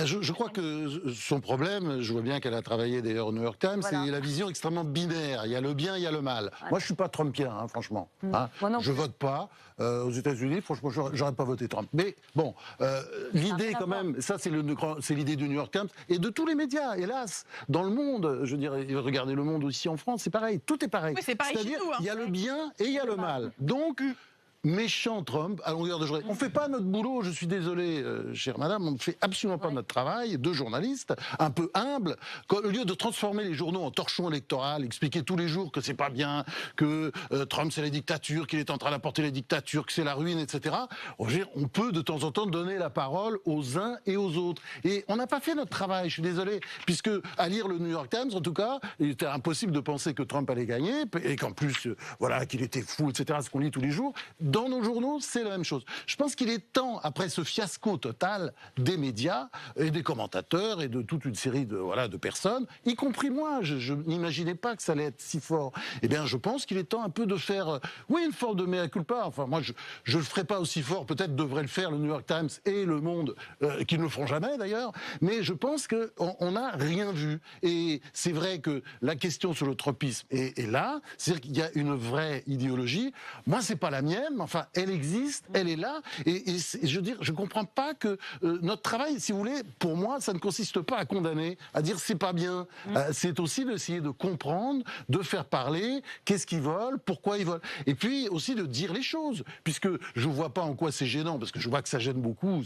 Je crois que son problème, je vois bien qu'elle a travaillé d'ailleurs au New York Times, Voilà. c'est la vision extrêmement binaire. Il y a le bien, il y a le mal. Ouais. Moi, je suis pas Trumpien, hein, franchement. Hein. Moi non Je plus. vote pas. Aux États-Unis, franchement, j'aurais pas voté Trump. Mais bon, l'idée rien à quand voir. même, ça c'est l'idée du New York Times et de tous les médias, hélas, dans le monde. Je dirais, regardez le monde aussi en France, c'est pareil, tout est pareil. Oui, c'est pareil chez C'est-à-dire, nous, hein. il y a le bien et il y a le mal. Donc méchant Trump à longueur de journée. On ne fait pas notre boulot, je suis désolé, chère madame, on ne fait absolument pas notre travail de journaliste, un peu humble. Au lieu de transformer les journaux en torchons électoraux, expliquer tous les jours que c'est pas bien, que Trump c'est la dictature, qu'il est en train d'apporter la dictature, que c'est la ruine, etc. On peut de temps en temps donner la parole aux uns et aux autres. Et on n'a pas fait notre travail, je suis désolé, puisque à lire le New York Times, en tout cas, il était impossible de penser que Trump allait gagner, et qu'en plus, voilà, qu'il était fou, etc., ce qu'on lit tous les jours. Dans nos journaux, c'est la même chose. Je pense qu'il est temps, après ce fiasco total des médias et des commentateurs et de toute une série de personnes, y compris moi, je n'imaginais pas que ça allait être si fort. Eh bien, je pense qu'il est temps un peu de faire, oui, une forme de mea culpa. Enfin, moi, je le ferai pas aussi fort. Peut-être devrait le faire le New York Times et Le Monde, qui ne le feront jamais d'ailleurs. Mais je pense qu'on n'a rien vu. Et c'est vrai que la question sur le tropisme est là. C'est-à-dire qu'il y a une vraie idéologie. Moi, c'est pas la mienne, mais enfin, elle existe, elle est là. Et je veux dire, je comprends pas que notre travail, si vous voulez, pour moi, ça ne consiste pas à condamner, à dire c'est pas bien. C'est aussi d'essayer de comprendre, de faire parler, qu'est-ce qu'ils veulent, pourquoi ils veulent. Et puis aussi de dire les choses, puisque je vois pas en quoi c'est gênant, parce que je vois que ça gêne beaucoup,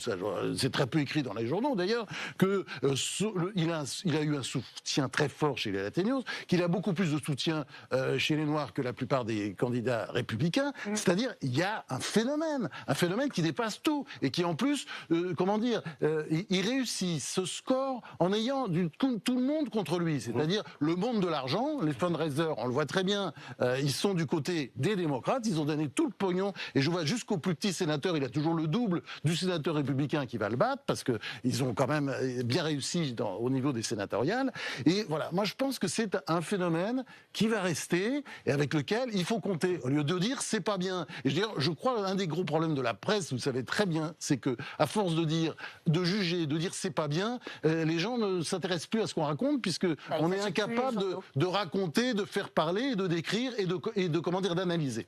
c'est très peu écrit dans les journaux d'ailleurs, que il a eu un soutien très fort chez les Latinos, qu'il a beaucoup plus de soutien chez les Noirs que la plupart des candidats républicains. C'est-à-dire, il y a un phénomène qui dépasse tout et qui en plus, il réussit ce score en ayant tout le monde contre lui, c'est-à-dire le monde de l'argent, les fundraisers, on le voit très bien, ils sont du côté des démocrates, ils ont donné tout le pognon et je vois jusqu'au plus petit sénateur, il a toujours le double du sénateur républicain qui va le battre parce que ils ont quand même bien réussi au niveau des sénatoriales et voilà, moi je pense que c'est un phénomène qui va rester et avec lequel il faut compter au lieu de dire c'est pas bien. Et je crois un des gros problèmes de la presse, vous le savez très bien, c'est que à force de dire, de juger, de dire c'est pas bien, les gens ne s'intéressent plus à ce qu'on raconte puisque on est incapable de raconter, de faire parler, de décrire et d'analyser.